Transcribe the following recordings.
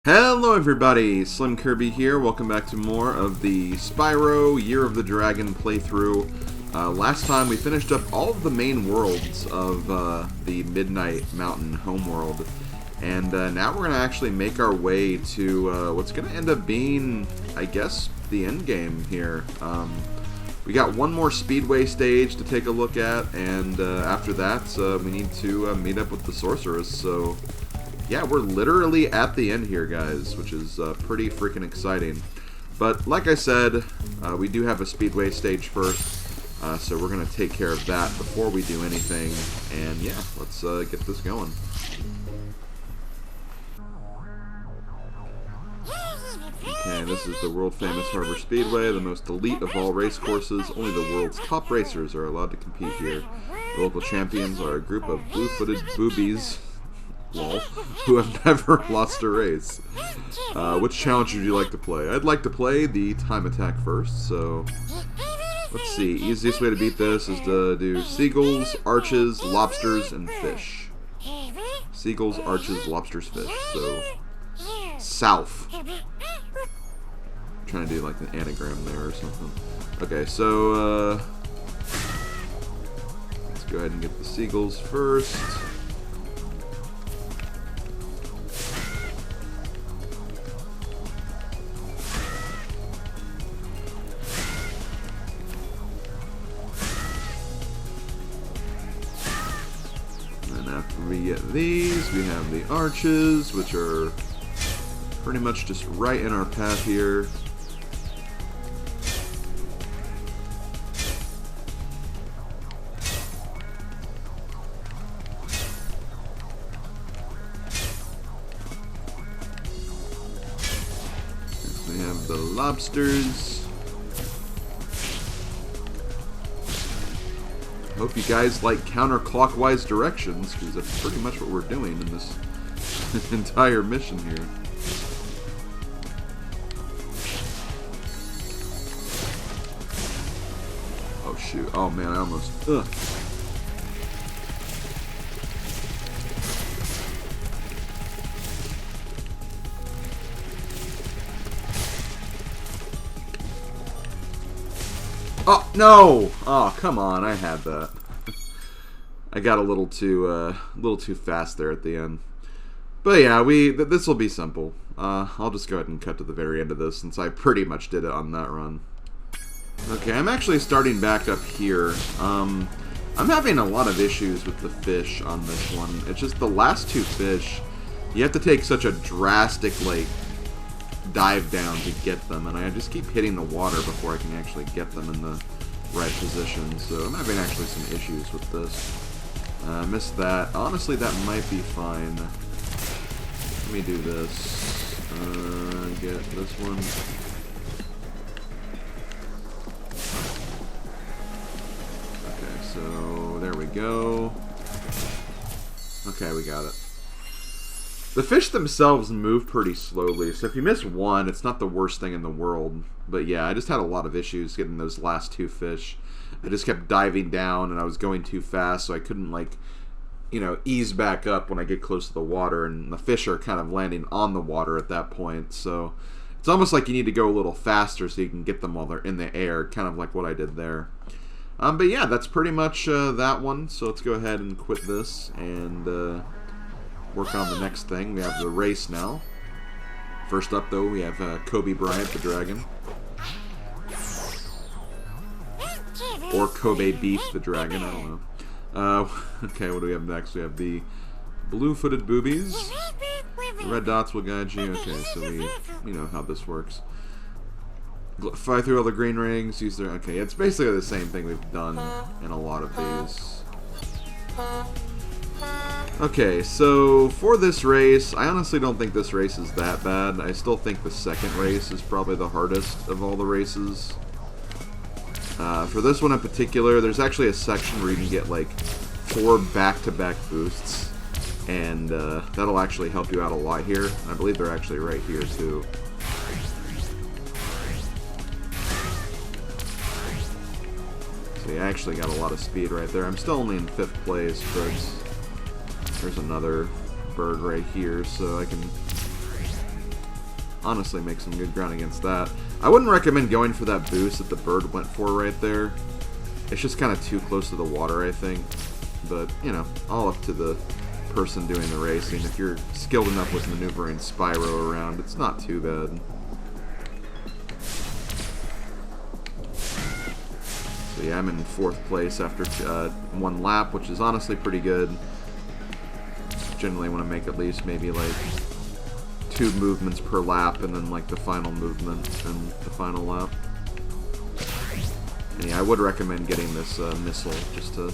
Hello everybody, SlimKirby here. Welcome back to more of the Spyro Year of the Dragon playthrough. Last time we finished up all of the main worlds of the Midnight Mountain homeworld. And now we're going to actually make our way to what's going to end up being, I guess, the end game here. We got one more Speedway stage to take a look at, and after that we need to meet up with the Sorceress, so... yeah, we're literally at the end here, guys, which is pretty freaking exciting. But like I said, we do have a Speedway stage first, so we're going to take care of that before we do anything. And yeah, let's get this going. Okay, this is the world-famous Harbor Speedway, the most elite of all race courses. Only the world's top racers are allowed to compete here. The local champions are a group of blue-footed boobies... lol, who have never lost a race. Which challenge would you like to play? I'd like to play the time attack first, so... let's see, easiest way to beat this is to do seagulls, arches, lobsters, and fish. Seagulls, arches, lobsters, fish, so... south. I'm trying to do like an anagram there or something. Okay, so, let's go ahead and get the seagulls first. We get these, we have the arches, which are pretty much just right in our path here. We have the lobsters. Hope you guys like counterclockwise directions, because that's pretty much what we're doing in this entire mission here. Oh shoot, oh man, I almost... ugh. Oh, no! Oh, come on, I had that. I got a little too fast there at the end. But yeah, this will be simple. I'll just go ahead and cut to the very end of this, since I pretty much did it on that run. Okay, I'm actually starting back up here. I'm having a lot of issues with the fish on this one. It's just the last two fish, you have to take such a drastic, like, dive down to get them, and I just keep hitting the water before I can actually get them in the right position, so I'm having actually some issues with this. Missed that. Honestly, that might be fine. Let me do this. Get this one. Okay, so there we go. Okay, we got it. The fish themselves move pretty slowly, so if you miss one, it's not the worst thing in the world. But yeah, I just had a lot of issues getting those last two fish. I just kept diving down, and I was going too fast, so I couldn't, like, you know, ease back up when I get close to the water, and the fish are kind of landing on the water at that point. So it's almost like you need to go a little faster so you can get them while they're in the air, kind of like what I did there. But yeah, that's pretty much that one, so let's go ahead and quit this, and... work on the next thing. We have the race now. First up, though, we have Kobe Bryant, the dragon. Or Kobe Beef, the dragon, I don't know. Okay, what do we have next? We have the blue-footed boobies. The red dots will guide you. Okay, so we know how this works. Fly through all the green rings, use their... okay, it's basically the same thing we've done in a lot of these. Okay, so for this race, I honestly don't think this race is that bad. I still think the second race is probably the hardest of all the races. For this one in particular, there's actually a section where you can get like 4 back-to-back boosts, and that'll actually help you out a lot here. I believe they're actually right here too. So yeah, I actually got a lot of speed right there. I'm still only in 5th place, but there's another bird right here, so I can honestly make some good ground against that. I wouldn't recommend going for that boost that the bird went for right there. It's just kind of too close to the water, I think. But, you know, all up to the person doing the racing. If you're skilled enough with maneuvering Spyro around, it's not too bad. So yeah, I'm in 4th place after 1 lap, which is honestly pretty good. Generally want to make at least maybe like 2 movements per lap, and then like the final movement and the final lap. And yeah, I would recommend getting this missile just to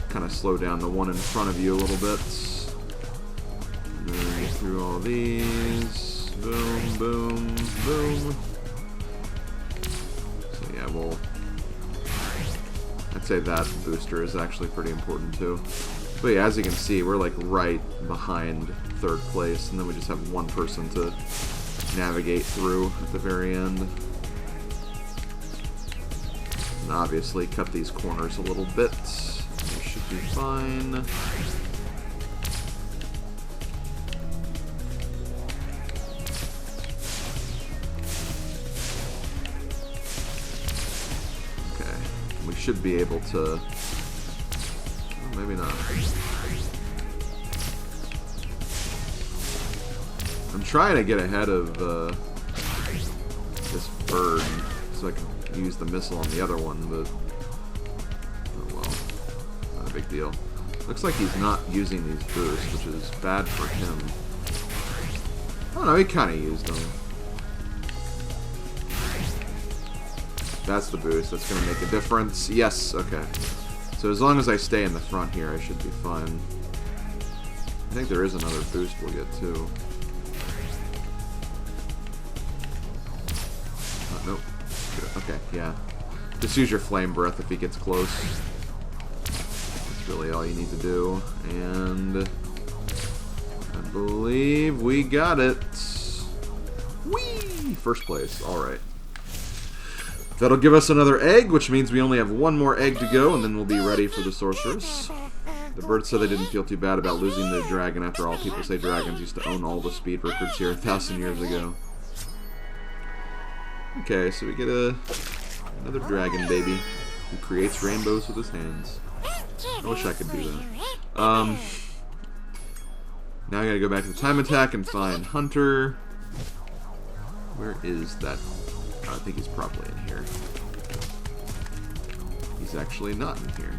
kind of slow down the one in front of you a little bit. And then get through all these. Boom, boom, boom. So yeah, I'd say that booster is actually pretty important too. But yeah, as you can see, we're like right behind 3rd place, and then we just have 1 person to navigate through at the very end. And obviously cut these corners a little bit. We should be fine. Okay, we should be able to... Oh, maybe not. I'm trying to get ahead of this bird so I can use the missile on the other one, but oh well, not a big deal. Looks like he's not using these boosts, which is bad for him. Oh no, he kind of used them. That's the boost. That's going to make a difference. Yes, okay. So as long as I stay in the front here, I should be fine. I think there is another boost we'll get too. Nope. Okay, yeah. Just use your flame breath if he gets close. That's really all you need to do. And I believe we got it. Whee! 1st place. Alright. That'll give us another egg, which means we only have 1 more egg to go, and then we'll be ready for the Sorceress. The bird said they didn't feel too bad about losing the dragon. After all, people say dragons used to own all the speed records here 1,000 years ago. Okay, so we get another dragon baby who creates rainbows with his hands. I wish I could do that. Now I gotta go back to the time attack and find Hunter. Where is that? Oh, I think he's probably in here. He's actually not in here.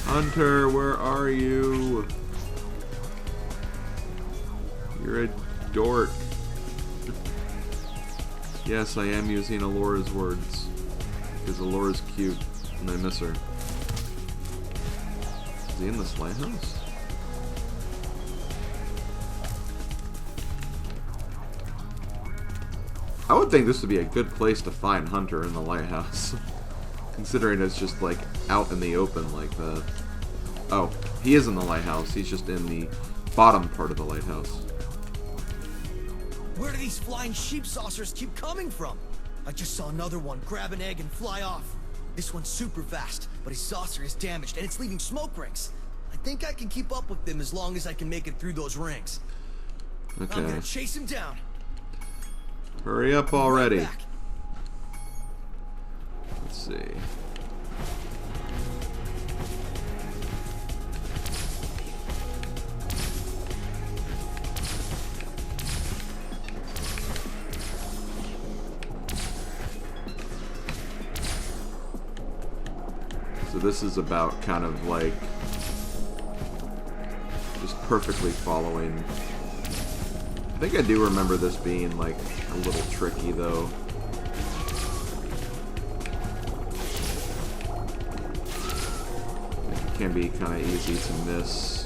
Hunter, where are you? You're a dork. Yes, I am using Alora's words. Because Alora's cute, and I miss her. Is he in this lighthouse? I would think this would be a good place to find Hunter in the lighthouse. Considering it's just, like, out in the open like that. Oh, he is in the lighthouse. He's just in the bottom part of the lighthouse. Where do these flying sheep saucers keep coming from? I just saw another one grab an egg and fly off. This one's super fast, but his saucer is damaged and it's leaving smoke rings. I think I can keep up with them as long as I can make it through those rings. Okay. I'm gonna chase him down. Hurry up already. Right back. Let's see. So this is about kind of like just perfectly following. I think I do remember this being like a little tricky though. It can be kind of easy to miss.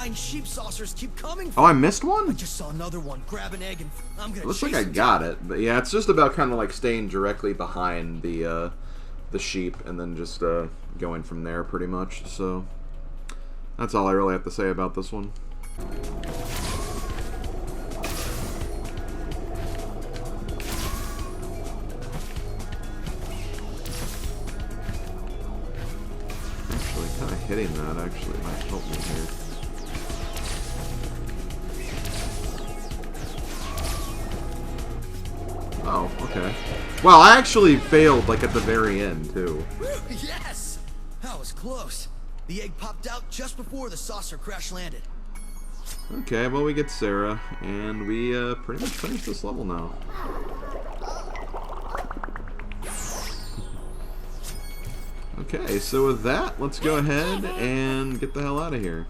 flying sheep saucers keep coming Oh, from? I missed I one? just saw another one grab an egg and I'm gonna Looks like chase I him got down. it. But yeah, it's just about kind of like staying directly behind the sheep and then just going from there pretty much. So that's all I really have to say about this one. Actually, kind of hitting that actually might help me here. Oh, okay. Wow, I actually failed like at the very end too. Yes! That was close. The egg popped out just before the saucer crash landed. Okay, well we get Sarah, and we pretty much finished this level now. Okay, so with that, let's go ahead and get the hell out of here.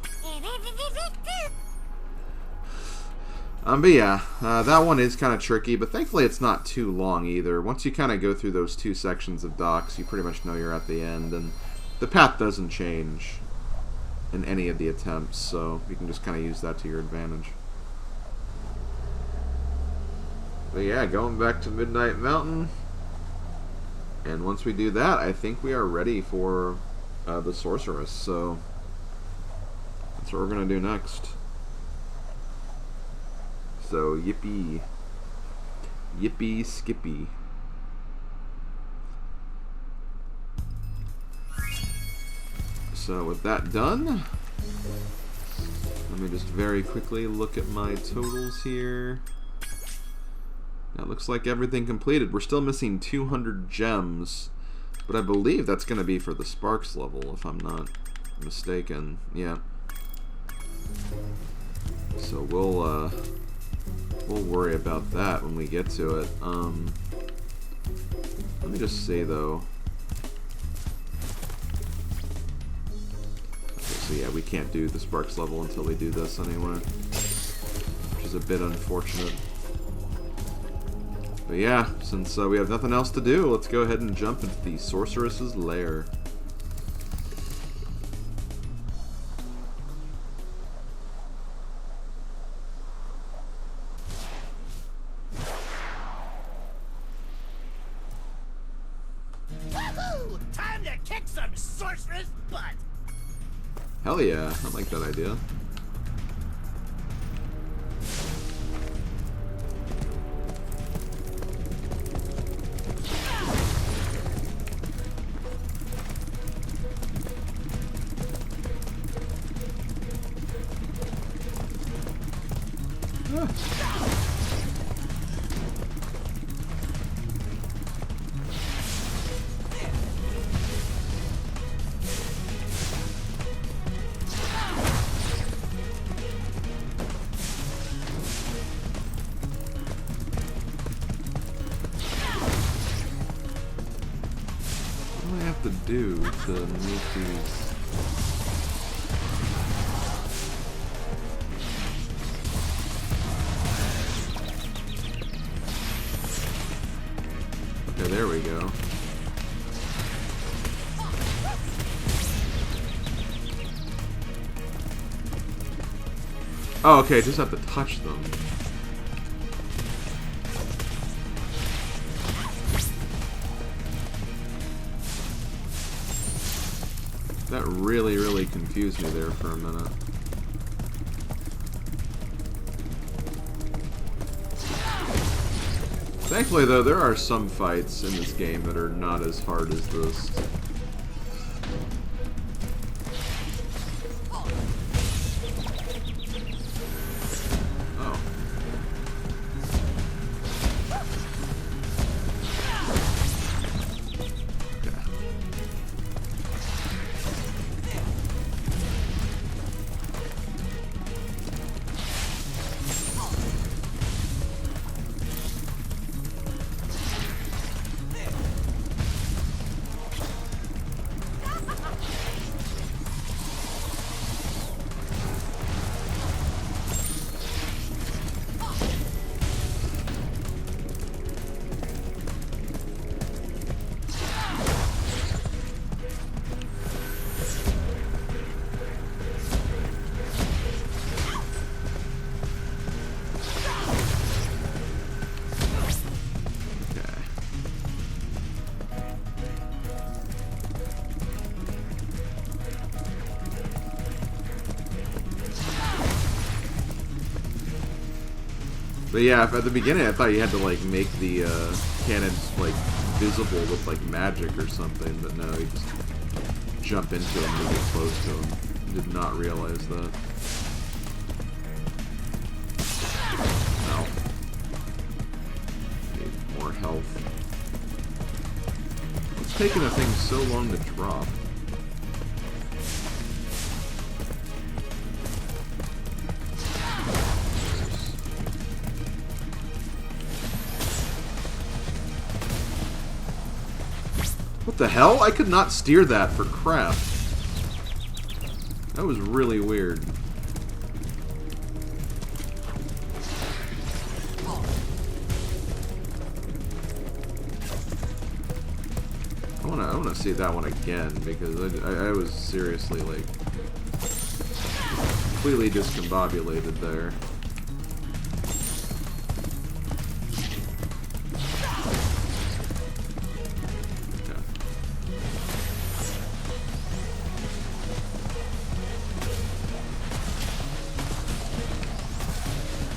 But yeah, that one is kind of tricky, but thankfully it's not too long either. Once you kind of go through those 2 sections of docks, you pretty much know you're at the end, and the path doesn't change in any of the attempts, so you can just kind of use that to your advantage. But yeah, going back to Midnight Mountain, and once we do that, I think we are ready for the Sorceress, so that's what we're going to do next. So, yippee. Yippee skippy. So, with that done, let me just very quickly look at my totals here. That looks like everything completed. We're still missing 200 gems, but I believe that's going to be for the Sparx level, if I'm not mistaken. Yeah. So, we'll worry about that when we get to it. Let me just say though. Okay, so yeah, we can't do the Sparx level until we do this anyway, which is a bit unfortunate. But yeah, since we have nothing else to do, let's go ahead and jump into the Sorceress's lair. Time to kick some sorceress butt! Hell yeah, I like that idea. What do I have to do to make these? Okay, there we go. Oh, okay, just have to touch them. That really confused me there for a minute. Thankfully, though, there are some fights in this game that are not as hard as this. Oh. Okay. But yeah, at the beginning I thought you had to like make the cannons like visible with like magic or something, but no, you just jump into them and get close to them. Did not realize that. No. Need more health. What's taking the thing so long to drop? What the hell? I could not steer that for crap. That was really weird. I wanna see that one again because I was seriously like completely discombobulated there.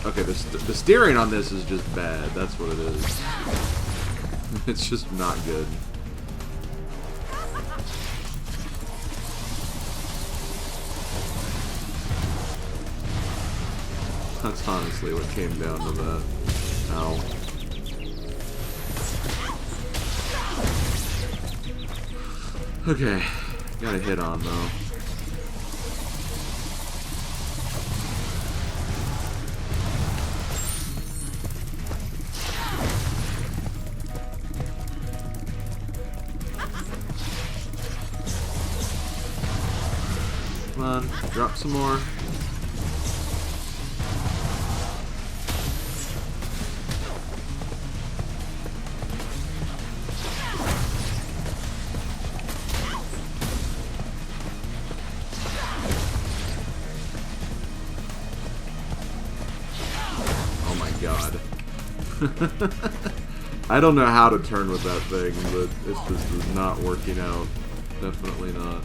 Okay, the steering on this is just bad. That's what it is. It's just not good. That's honestly what came down to that. Ow. Okay, got a hit on though. Come on, drop some more. Oh my god. I don't know how to turn with that thing, but it just is not working out. Definitely not.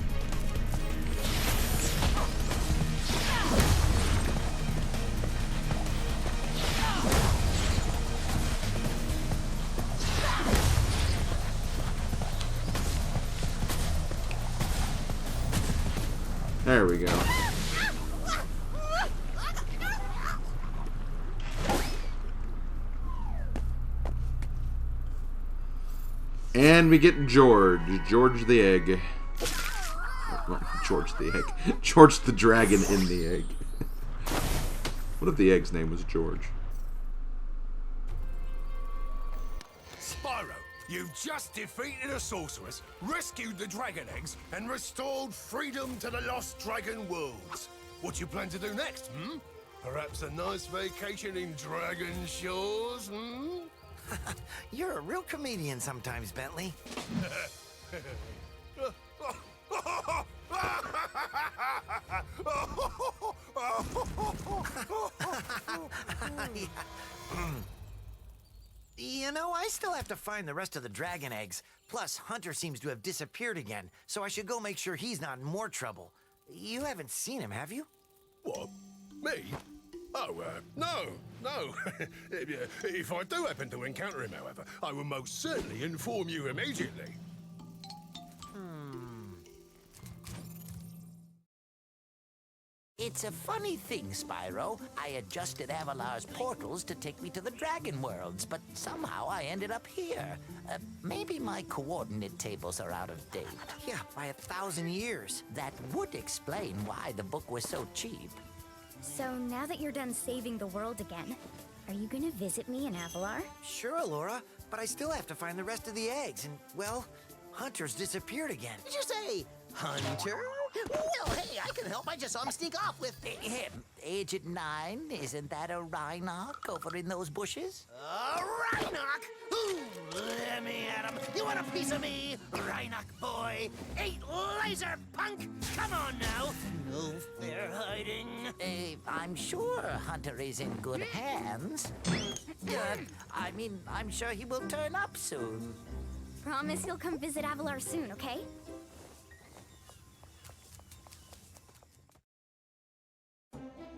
There we go. And we get George. George the egg. Well, George the egg. George the dragon in the egg. What if the egg's name was George? Spyro, you've just defeated a sorceress, rescued the dragon eggs, and restored freedom to the lost dragon worlds. What do you plan to do next, hmm? Perhaps a nice vacation in Dragon Shores, hmm? You're a real comedian sometimes, Bentley. You know, I still have to find the rest of the dragon eggs. Plus, Hunter seems to have disappeared again, so I should go make sure he's not in more trouble. You haven't seen him, have you? What? Me? Oh, no. If I do happen to encounter him, however, I will most certainly inform you immediately. It's a funny thing, Spyro. I adjusted Avalar's portals to take me to the Dragon Worlds, but somehow I ended up here. Maybe my coordinate tables are out of date. Yeah, by 1,000 years. That would explain why the book was so cheap. So now that you're done saving the world again, are you gonna visit me in Avalar? Sure, Laura, but I still have to find the rest of the eggs, and, well, Hunter's disappeared again. Did you say Hunter? Well, hey, I can help. I just saw him sneak off with... Him, Agent 9, isn't that a Rhinoc over in those bushes? Rhinoc! Ooh, let me at him. You want a piece of me, Rhinoc boy? Eat laser, punk! Come on now. No fair hiding. I'm sure Hunter is in good hands. I'm sure he will turn up soon. Promise you'll come visit Avalar soon, okay?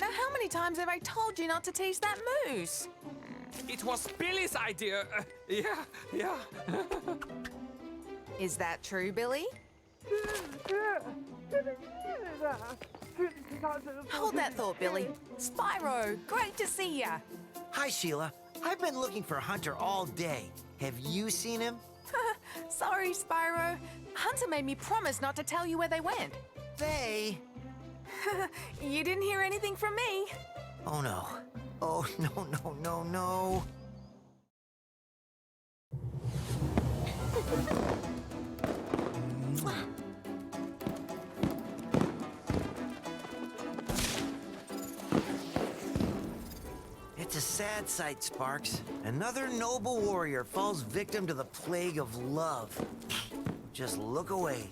Now, how many times have I told you not to taste that mousse? It was Billy's idea. Yeah. Is that true, Billy? Hold that thought, Billy. Spyro, great to see ya. Hi, Sheila. I've been looking for Hunter all day. Have you seen him? Sorry, Spyro. Hunter made me promise not to tell you where they went. They? You didn't hear anything from me. Oh, no. Oh, no. It's a sad sight, Sparx. Another noble warrior falls victim to the plague of love. Just look away.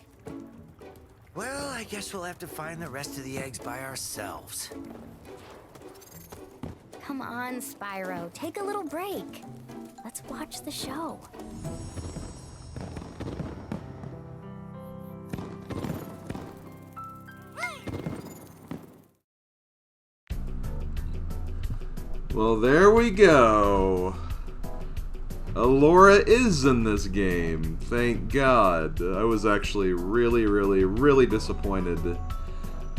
Well, I guess we'll have to find the rest of the eggs by ourselves. Come on, Spyro. Take a little break. Let's watch the show. Well, there we go. Elora is in this game. Thank God. I was actually really disappointed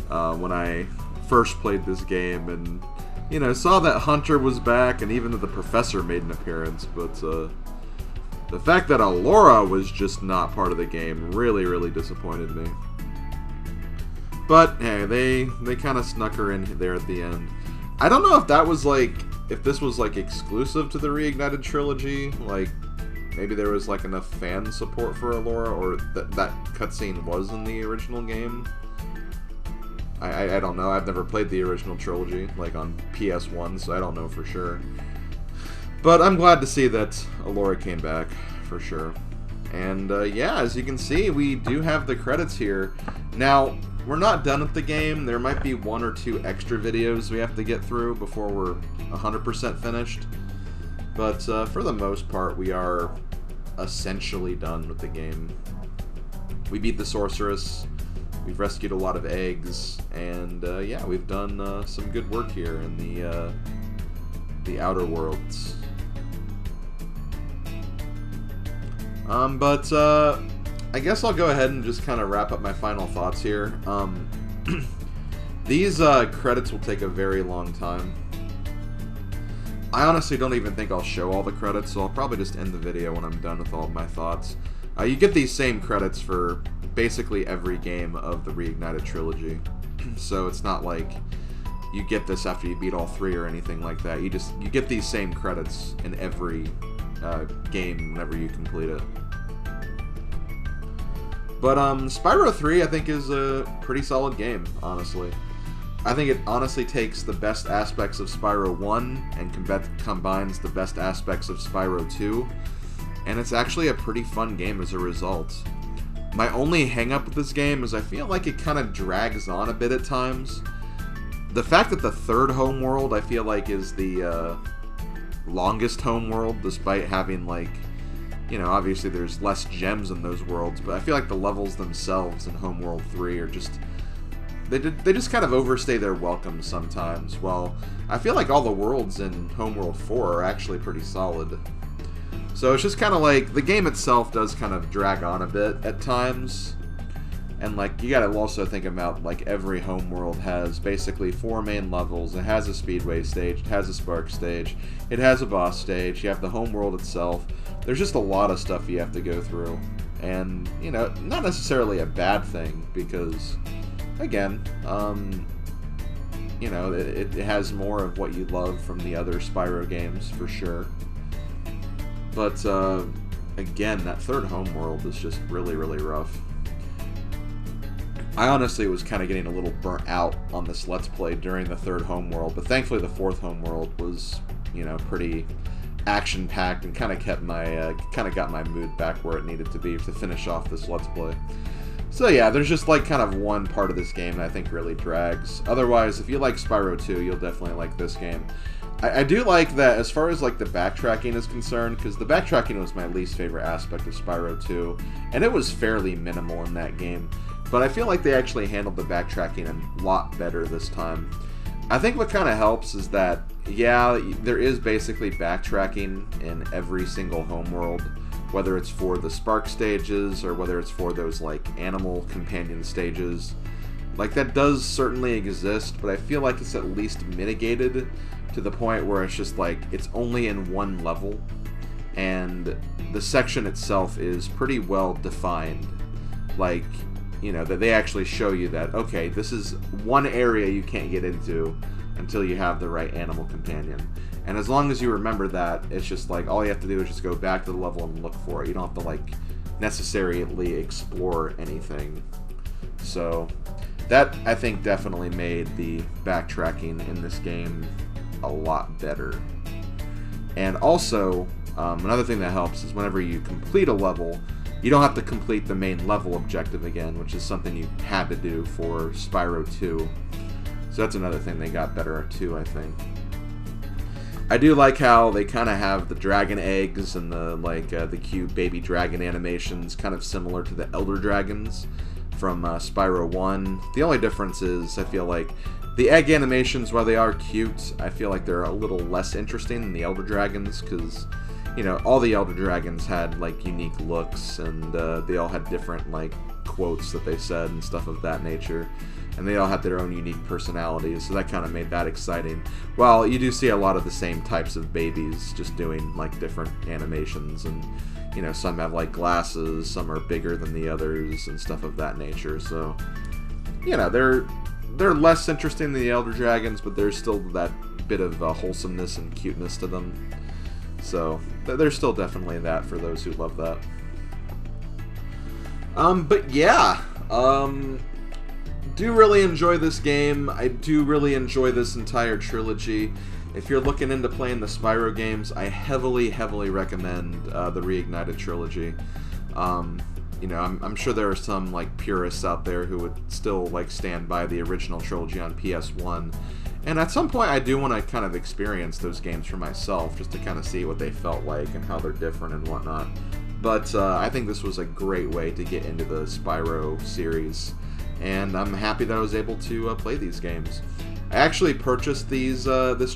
when I first played this game and, you know, saw that Hunter was back and even that the Professor made an appearance, but the fact that Elora was just not part of the game really disappointed me. But, hey, they kind of snuck her in there at the end. I don't know if that was like, if this was like exclusive to the Reignited trilogy, like maybe there was like enough fan support for Elora, or that cutscene was in the original game. I don't know. I've never played the original trilogy, like on PS1, so I don't know for sure. But I'm glad to see that Elora came back, for sure. And yeah, as you can see, we do have the credits here. Now, we're not done with the game. There might be 1 or 2 extra videos we have to get through before we're 100% finished. But for the most part, we are essentially done with the game. We beat the Sorceress. We've rescued a lot of eggs. And yeah, we've done some good work here in the Outer Worlds. But I guess I'll go ahead and just kind of wrap up my final thoughts here. These credits will take a very long time. I honestly don't even think I'll show all the credits, so I'll probably just end the video when I'm done with all of my thoughts. You get these same credits for basically every game of the Reignited trilogy. So it's not like you get this after you beat all 3 or anything like that. You get these same credits in every game whenever you complete it. But Spyro 3, I think, is a pretty solid game, honestly. I think it honestly takes the best aspects of Spyro 1 and combines the best aspects of Spyro 2, and it's actually a pretty fun game as a result. My only hang-up with this game is I feel like it kind of drags on a bit at times. The fact that the third homeworld, I feel like, is the longest homeworld, despite having, like, you know, obviously there's less gems in those worlds, but I feel like the levels themselves in Homeworld 3 are just, they just kind of overstay their welcome sometimes. Well, I feel like all the worlds in Homeworld 4 are actually pretty solid. So it's just kind of like, the game itself does kind of drag on a bit at times. And, like, you gotta also think about, like, every homeworld has basically 4 main levels. It has a Speedway stage, it has a Sparx stage, it has a boss stage, you have the homeworld itself. There's just a lot of stuff you have to go through. And, you know, not necessarily a bad thing, because, again, you know, it has more of what you love from the other Spyro games, for sure. But, again, that third homeworld is just really rough. I honestly was kind of getting a little burnt out on this Let's Play during the third homeworld, but thankfully the fourth homeworld was, you know, pretty action-packed and kind of kept my, got my mood back where it needed to be to finish off this Let's Play. So yeah, there's just like kind of one part of this game that I think really drags. Otherwise, if you like Spyro 2, you'll definitely like this game. I do like that as far as like the backtracking is concerned, because the backtracking was my least favorite aspect of Spyro 2, and it was fairly minimal in that game. But I feel like they actually handled the backtracking a lot better this time. I think what kind of helps is that, yeah, there is basically backtracking in every single homeworld, whether it's for the Sparx stages or whether it's for those, like, animal companion stages. Like, that does certainly exist, but I feel like it's at least mitigated to the point where it's just, like, it's only in one level, and the section itself is pretty well defined. Like, you know, that they actually show you that, okay, this is one area you can't get into until you have the right animal companion. And as long as you remember that, it's just like, all you have to do is just go back to the level and look for it. You don't have to, like, necessarily explore anything. So, that, I think, definitely made the backtracking in this game a lot better. And also, another thing that helps is whenever you complete a level, you don't have to complete the main level objective again, which is something you had to do for Spyro 2. So that's another thing they got better at too, I think. I do like how they kind of have the dragon eggs and the, like, the cute baby dragon animations, kind of similar to the Elder Dragons from Spyro 1. The only difference is, I feel like, the egg animations, while they are cute, I feel like they're a little less interesting than the Elder Dragons, because, you know, all the Elder Dragons had, like, unique looks, and they all had different, like, quotes that they said and stuff of that nature. And they all had their own unique personalities, so that kind of made that exciting. While you do see a lot of the same types of babies, just doing, like, different animations, and, you know, some have, like, glasses, some are bigger than the others, and stuff of that nature, so, you know, they're less interesting than the Elder Dragons, but there's still that bit of wholesomeness and cuteness to them. So, there's still definitely that for those who love that. But yeah, do really enjoy this game. I do really enjoy this entire trilogy. If you're looking into playing the Spyro games, I heavily recommend the Reignited trilogy. You know, I'm sure there are some, like, purists out there who would still, like, stand by the original trilogy on PS1. And at some point, I do want to kind of experience those games for myself, just to kind of see what they felt like and how they're different and whatnot. But I think this was a great way to get into the Spyro series, and I'm happy that I was able to play these games. I actually purchased this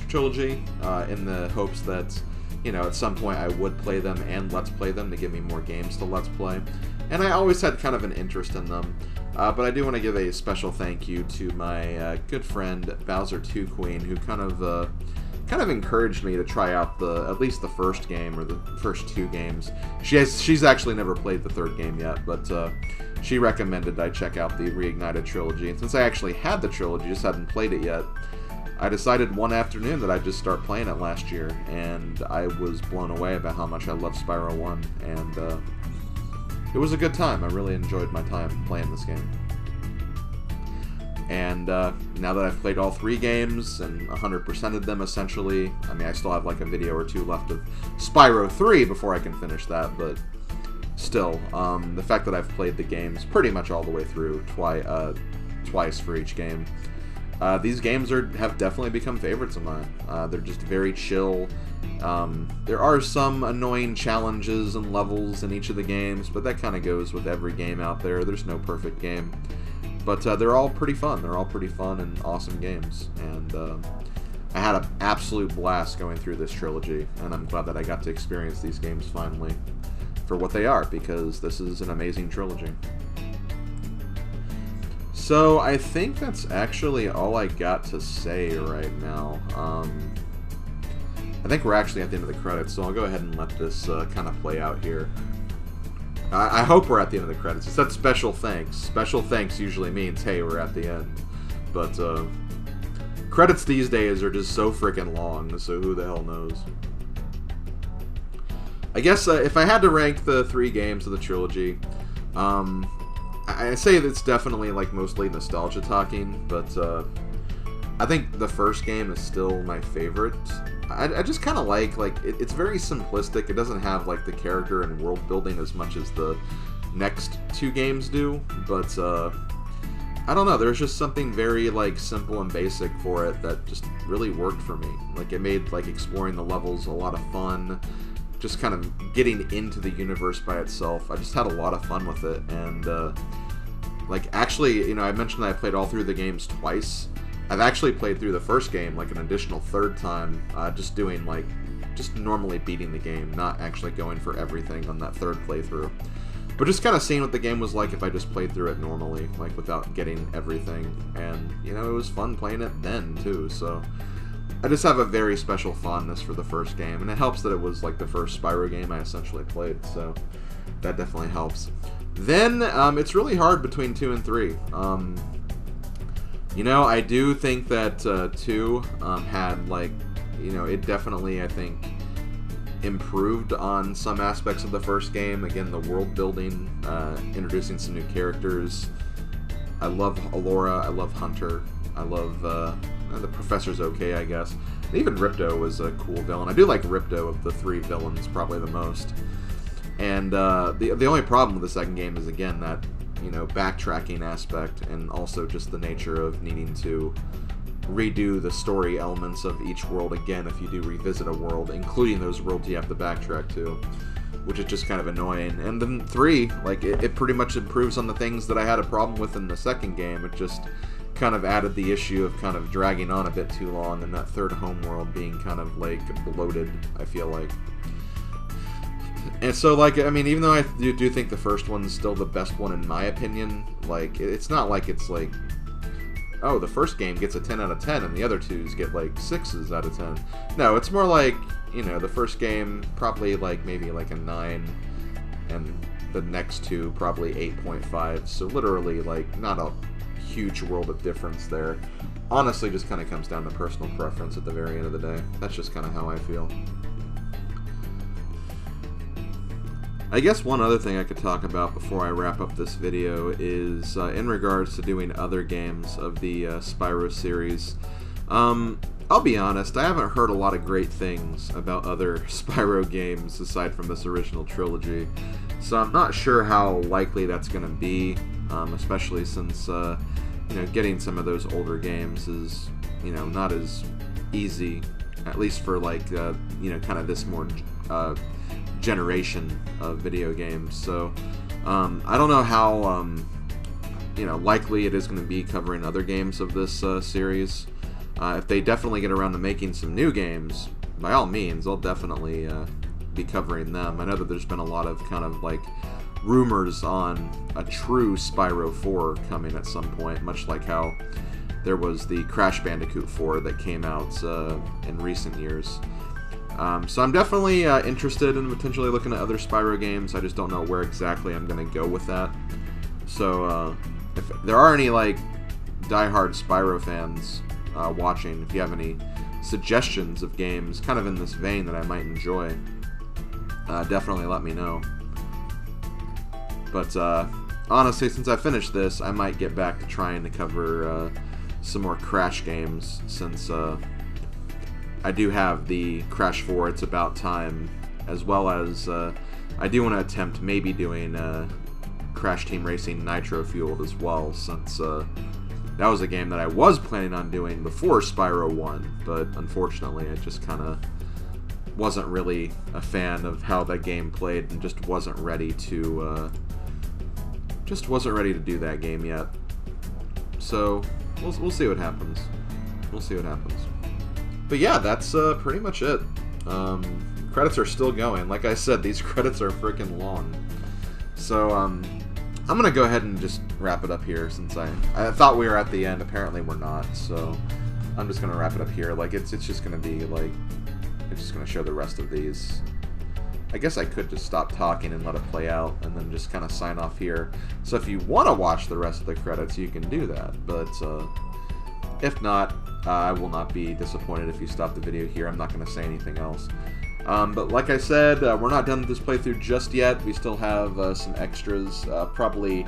trilogy in the hopes that, you know, at some point I would play them and Let's Play them to give me more games to Let's Play. And I always had kind of an interest in them. But I do want to give a special thank you to my good friend Bowser2 Queen, who kind of encouraged me to try out at least the first game, or the first two games. She's actually never played the third game yet, but she recommended I check out the Reignited trilogy. And since I actually had the trilogy, just hadn't played it yet, I decided one afternoon that I'd just start playing it last year, and I was blown away about how much I love Spyro 1, and it was a good time. I really enjoyed my time playing this game. And now that I've played all three games and 100%ed them essentially, I mean, I still have like a video or two left of Spyro 3 before I can finish that, but still, the fact that I've played the games pretty much all the way through twice for each game, these games have definitely become favorites of mine. They're just very chill. There are some annoying challenges and levels in each of the games, but that kind of goes with every game out there. There's no perfect game. But they're all pretty fun. They're all pretty fun and awesome games. And I had an absolute blast going through this trilogy, and I'm glad that I got to experience these games finally for what they are, because this is an amazing trilogy. So I think that's actually all I got to say right now. I think we're actually at the end of the credits, so I'll go ahead and let this kind of play out here. I hope we're at the end of the credits. It said special thanks. Special thanks usually means, hey, we're at the end. But credits these days are just so freaking long, so who the hell knows. I guess if I had to rank the three games of the trilogy, I say it's definitely like mostly nostalgia talking, but I think the first game is still my favorite. I just kind of like it's very simplistic. It doesn't have like the character and world building as much as the next two games do, but I don't know, there's just something very like simple and basic for it that just really worked for me. Like, it made like exploring the levels a lot of fun, just kind of getting into the universe by itself. I just had a lot of fun with it, and like, actually, you know, I mentioned that I played all through the games twice. I've actually played through the first game like an additional third time, just doing like, just normally beating the game, not actually going for everything on that third playthrough. But just kind of seeing what the game was like if I just played through it normally, like without getting everything. And, you know, it was fun playing it then, too, so I just have a very special fondness for the first game, and it helps that it was like the first Spyro game I essentially played, so that definitely helps. Then, it's really hard between 2 and 3. You know, I do think that 2 had, like, you know, it definitely, I think, improved on some aspects of the first game. Again, the world building, introducing some new characters. I love Allura, I love Hunter, I love, the Professor's okay, I guess. And even Ripto was a cool villain. I do like Ripto of the 3 villains probably the most. And the only problem with the second game is, again, that, you know, backtracking aspect, and also just the nature of needing to redo the story elements of each world again if you do revisit a world, including those worlds you have to backtrack to, which is just kind of annoying. And then 3, like, it pretty much improves on the things that I had a problem with in the second game. It just kind of added the issue of kind of dragging on a bit too long, and that third homeworld being kind of, like, bloated, I feel like. And so, like, I mean, even though I do think the first one's still the best one in my opinion, like, it's not like it's like, oh, the first game gets a 10 out of 10 and the other twos get like 6s out of 10. No, it's more like, you know, the first game probably like maybe like a 9, and the next 2 probably 8.5. So literally like not a huge world of difference there. Honestly, just kind of comes down to personal preference at the very end of the day. That's just kind of how I feel. I guess one other thing I could talk about before I wrap up this video is in regards to doing other games of the Spyro series. I'll be honest, I haven't heard a lot of great things about other Spyro games aside from this original trilogy, so I'm not sure how likely that's going to be, especially since you know, getting some of those older games is, you know, not as easy, at least for like you know, kind of this more generation of video games. So I don't know how you know, likely it is going to be covering other games of this series. If they definitely get around to making some new games, by all means, I'll definitely be covering them. I know that there's been a lot of kind of like rumors on a true Spyro 4 coming at some point, much like how there was the Crash Bandicoot 4 that came out in recent years. So I'm definitely interested in potentially looking at other Spyro games. I just don't know where exactly I'm going to go with that. So if there are any like diehard Spyro fans watching, if you have any suggestions of games kind of in this vein that I might enjoy, definitely let me know. But honestly, since I finished this, I might get back to trying to cover some more Crash games, since I do have the Crash 4 It's About Time, as well as I do want to attempt maybe doing Crash Team Racing Nitro Fueled as well, since that was a game that I was planning on doing before Spyro 1, but unfortunately I just kind of wasn't really a fan of how that game played and just wasn't ready to do that game yet. So we'll see what happens. We'll see what happens. But yeah, that's pretty much it. Credits are still going. Like I said, these credits are freaking long. So I'm gonna go ahead and just wrap it up here, since I thought we were at the end. Apparently we're not. So I'm just gonna wrap it up here. Like it's just gonna be like, it's just gonna show the rest of these. I guess I could just stop talking and let it play out, and then just kind of sign off here. So if you want to watch the rest of the credits, you can do that. But if not, I will not be disappointed if you stop the video here. I'm not going to say anything else. But like I said, we're not done with this playthrough just yet. We still have some extras, probably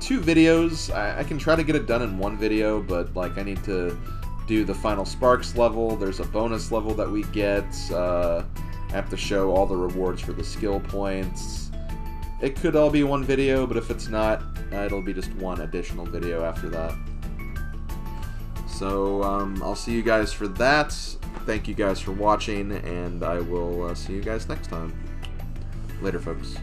2 videos. I can try to get it done in 1 video, but like I need to do the final Sparx level. There's a bonus level that we get. I have to show all the rewards for the skill points. It could all be 1 video, but if it's not, it'll be just 1 additional video after that. So I'll see you guys for that. Thank you guys for watching, and I will see you guys next time. Later, folks.